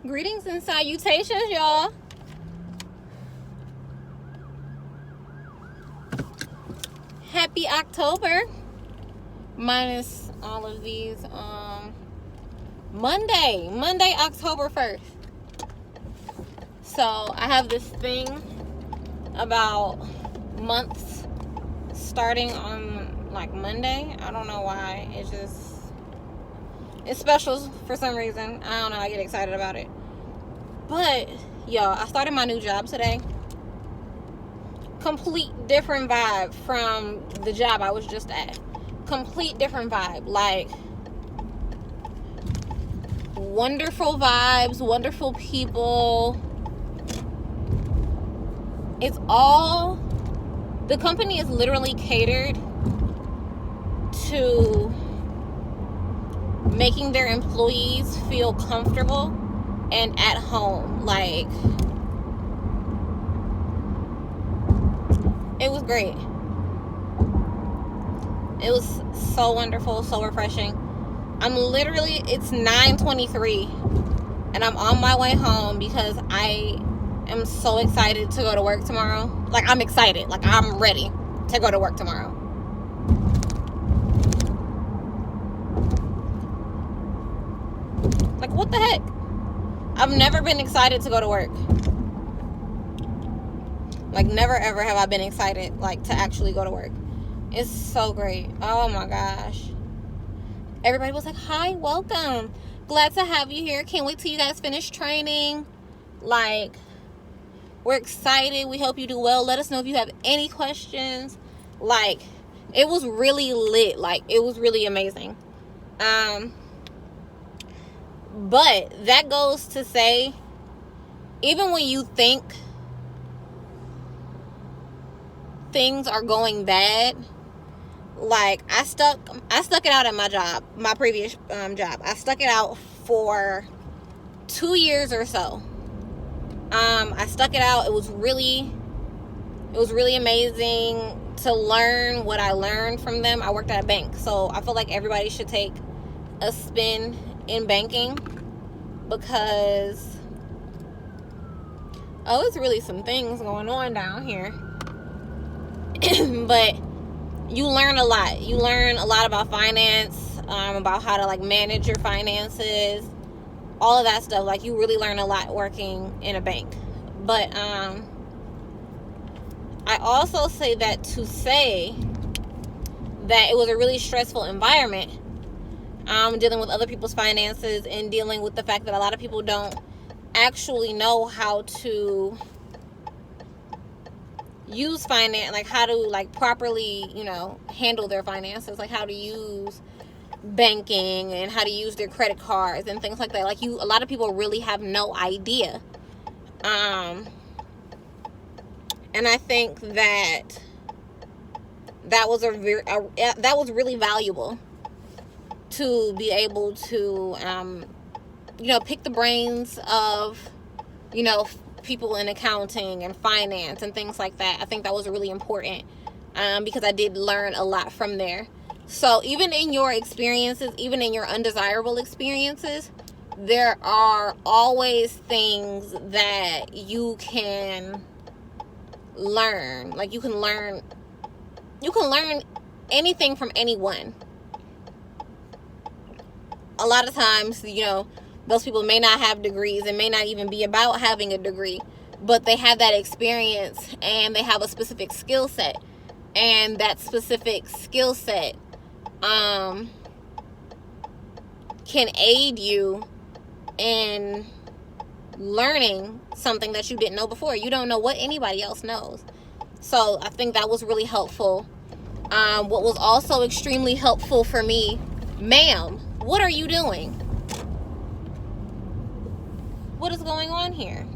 Greetings and salutations, y'all. Happy October. Minus all of these. Monday, October 1st. So I have this thing about months starting on like Monday. I don't know why. It's special for some reason. I don't know. I get excited about it. But, y'all, I started my new job today. Complete different vibe from the job I was just at. Complete different vibe. Like, wonderful vibes, wonderful people. The company is literally catered to making their employees feel comfortable and at home. Like, it was great. It was so wonderful, so refreshing. It's 9:23 and I'm on my way home because I am so excited to go to work tomorrow. Like, I'm excited. Like, I'm ready to go to work tomorrow. Like, what the heck? I've never been excited to go to work. Like, never ever have I been excited, like, to actually go to work. It's so great. Oh my gosh. Everybody was like, hi, welcome. Glad to have you here. Can't wait till you guys finish training. Like, we're excited. We hope you do well. Let us know if you have any questions. Like, it was really lit. Like, it was really amazing. But that goes to say, even when you think things are going bad, like, I stuck it out at my job, my previous job. I stuck it out for 2 years or so. I stuck it out. It was really amazing to learn what I learned from them. I worked at a bank, so I feel like everybody should take a spin in banking because it's really some things going on down here. But you learn a lot. You learn a lot about finance, about how to, like, manage your finances, all of that stuff. Like, you really learn a lot working in a bank. But I also say that to say that it was a really stressful environment, dealing with other people's finances and dealing with the fact that a lot of people don't actually know how to use finance, like how to, like, properly, handle their finances, like how to use banking and how to use their credit cards and things like that. Like, a lot of people really have no idea. And I think that was that was really valuable to be able to pick the brains of people in accounting and finance and things like that. I think that was really important because I did learn a lot from there. So even in your experiences, even in your undesirable experiences, there are always things that you can learn. Like, you can learn anything from anyone. A lot of times, those people may not have degrees. It may not even be about having a degree, but they have that experience and they have a specific skill set. And that specific skill set can aid you in learning something that you didn't know before. You don't know what anybody else knows. So I think that was really helpful. What was also extremely helpful for me, ma'am, what are you doing? What is going on here?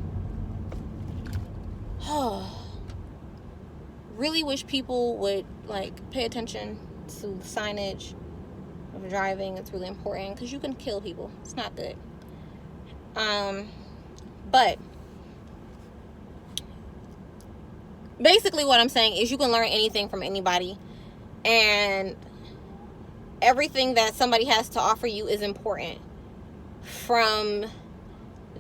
Really wish people would, like, pay attention to the signage of driving. It's really important because you can kill people. It's not good. But basically what I'm saying is you can learn anything from anybody, and everything that somebody has to offer you is important, from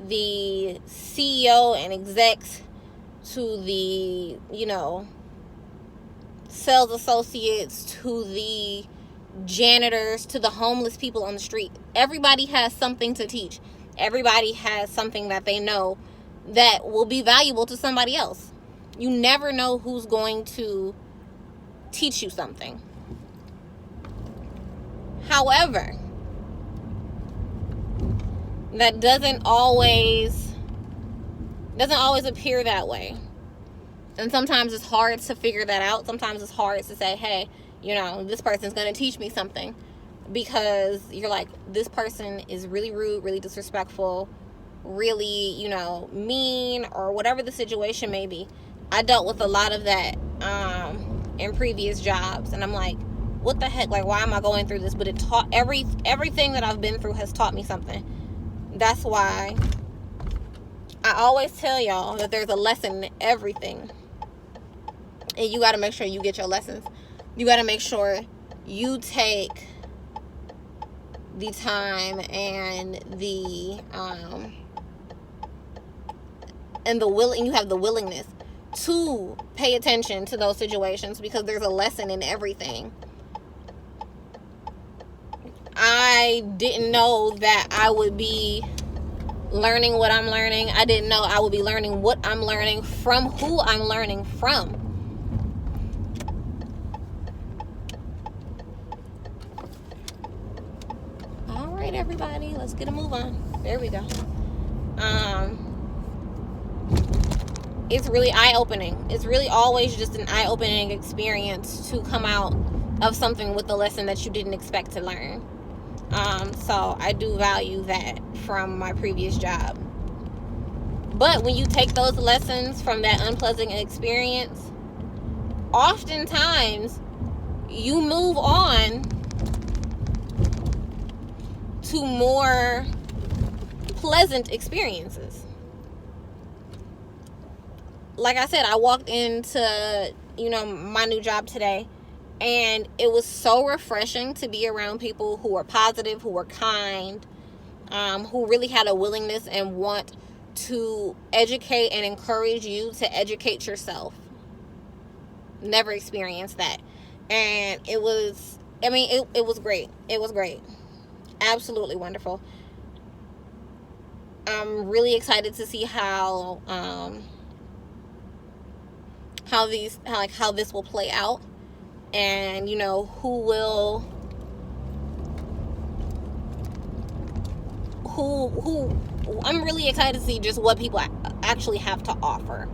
the CEO and execs to the, sales associates to the janitors to the homeless people on the street. Everybody has something to teach. Everybody has something that they know that will be valuable to somebody else. You never know who's going to teach you something. However, that doesn't always appear that way. And sometimes it's hard to figure that out. Sometimes it's hard to say, hey, this person's going to teach me something. Because you're like, this person is really rude, really disrespectful, really, mean, or whatever the situation may be. I dealt with a lot of that in previous jobs. And I'm like, what the heck? Like, why am I going through this? But it taught everything that I've been through has taught me something. That's why I always tell y'all that there's a lesson in everything. And you got to make sure you get your lessons. You got to make sure you take the time and you have the willingness to pay attention to those situations, because there's a lesson in everything. I didn't know that I would be learning what I'm learning. I didn't know I would be learning what I'm learning from who I'm learning from. All right, everybody, let's get a move on. There we go. It's really eye-opening. It's really always just an eye-opening experience to come out of something with a lesson that you didn't expect to learn. So I do value that from my previous job. But when you take those lessons from that unpleasant experience, oftentimes you move on to more pleasant experiences. Like I said, I walked into, my new job today, and it was so refreshing to be around people who were positive, who were kind, who really had a willingness and want to educate and encourage you to educate yourself. Never experienced that. And it was great. It was great. Absolutely wonderful. I'm really excited to see how this will play out, and who I'm really excited to see just what people actually have to offer.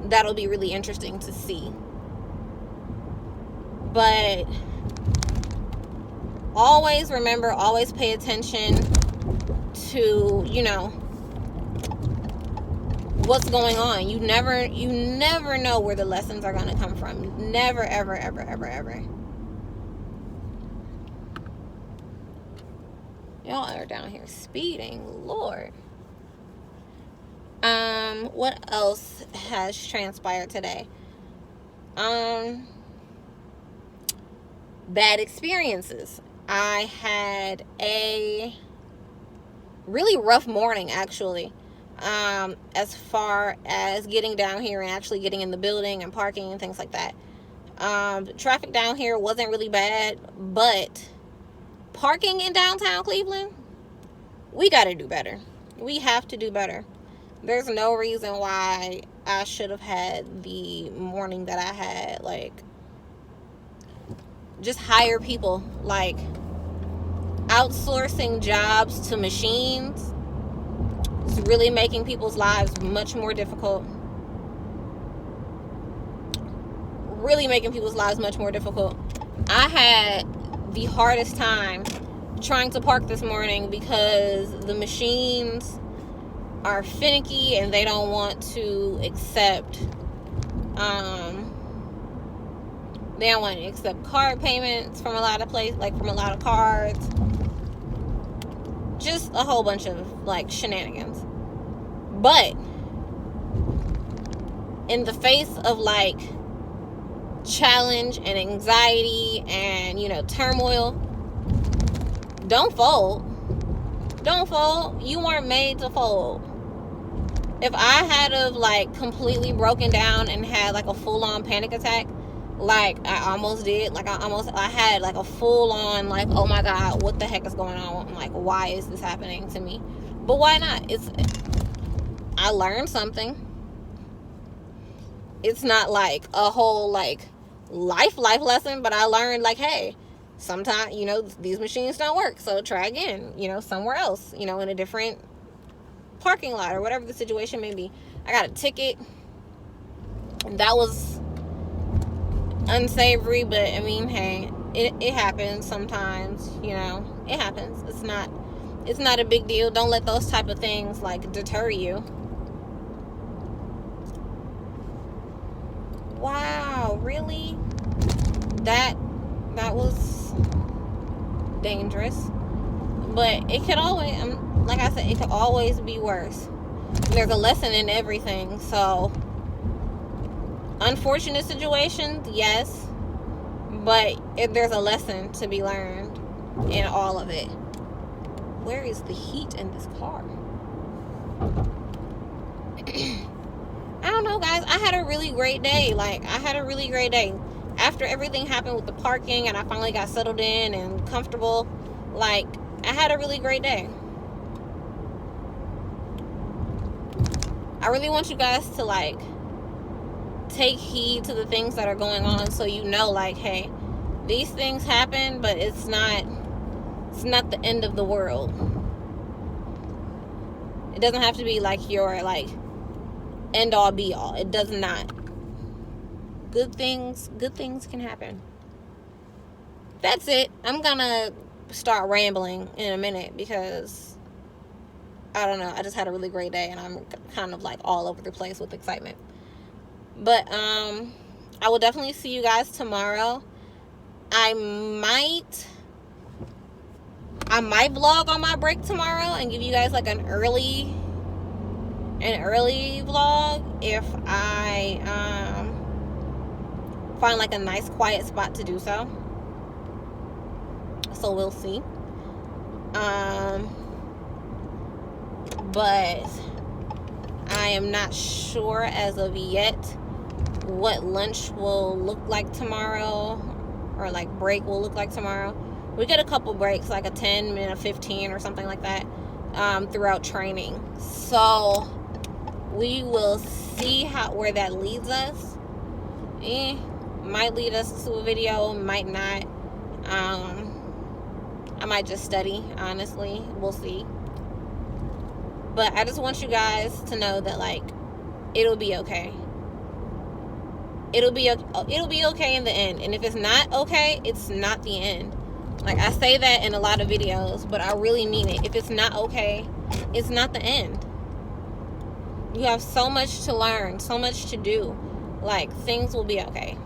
That'll be really interesting to see. But always pay attention to, what's going on. You never know where the lessons are going to come from. Never, ever, ever, ever, ever. Y'all are down here speeding, Lord. What else has transpired today? Bad experiences. I had a really rough morning, actually. As far as getting down here and actually getting in the building and parking and things like that. Traffic down here wasn't really bad, but parking in downtown Cleveland, we got to do better. We have to do better. There's no reason why I should have had the morning that I had. Like, just hire people. Like, outsourcing jobs to machines is really making people's lives much more difficult. Really making people's lives much more difficult. I had the hardest time trying to park this morning because the machines are finicky and they don't want to accept card payments from a lot of places, like from a lot of cards. Just a whole bunch of like shenanigans. But in the face of like challenge and anxiety and turmoil, don't fold. Don't fold. You weren't made to fold. If I had of like completely broken down and had like a full-on panic attack, like I almost did, like I had like a full-on like, oh my god, what the heck is going on? Like, why is this happening to me? But why not? I learned something. It's not like a whole like life lesson, but I learned like, hey, sometimes, you know, these machines don't work, so try again, you know, somewhere else, you know, in a different parking lot or whatever the situation may be. I got a ticket, and that was unsavory, but I mean, hey, it happens sometimes, you know. It happens. It's not a big deal. Don't let those type of things like deter you. Wow, really? That was dangerous. But it could always, like I said, it could always be worse. There's a lesson in everything. So, unfortunate situations, yes. But there's a lesson to be learned in all of it. Where is the heat in this car? I don't know, guys. I had a really great day. Like, I had a really great day. After everything happened with the parking and I finally got settled in and comfortable, like, I had a really great day. I really want you guys to, like, take heed to the things that are going on, so you know, like, hey, these things happen, but it's not the end of the world. It doesn't have to be like your like end all be all. It does not. Good things can happen. That's it. I'm gonna start rambling in a minute because I don't know, I just had a really great day and I'm kind of like all over the place with excitement. But I will definitely see you guys tomorrow. I might vlog on my break tomorrow and give you guys like an early vlog if I find like a nice quiet spot to do so. So we'll see. But I am not sure as of yet what lunch will look like tomorrow, or like break will look like tomorrow. We get a couple breaks, like a 10 minute, 15 or something like that, throughout training. So we will see where that leads us. Might lead us to a video, might not. I might just study, honestly. We'll see. But I just want you guys to know that, like, it'll be okay. It'll be okay in the end. And if it's not okay, it's not the end. Like, I say that in a lot of videos, but I really mean it. If it's not okay, it's not the end. You have so much to learn, so much to do. Like, things will be okay.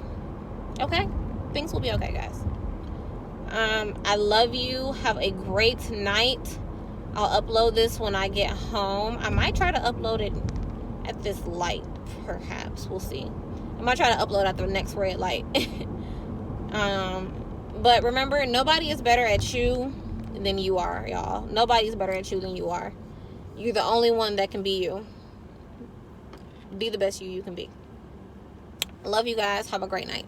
Okay? Things will be okay, guys. I love you. Have a great night. I'll upload this when I get home. I might try to upload it at this light, perhaps. We'll see. I might try to upload at the next red light. But remember, nobody is better at you than you are, y'all. Nobody's better at you than you are. You're the only one that can be you. Be the best you can be. Love you guys. Have a great night.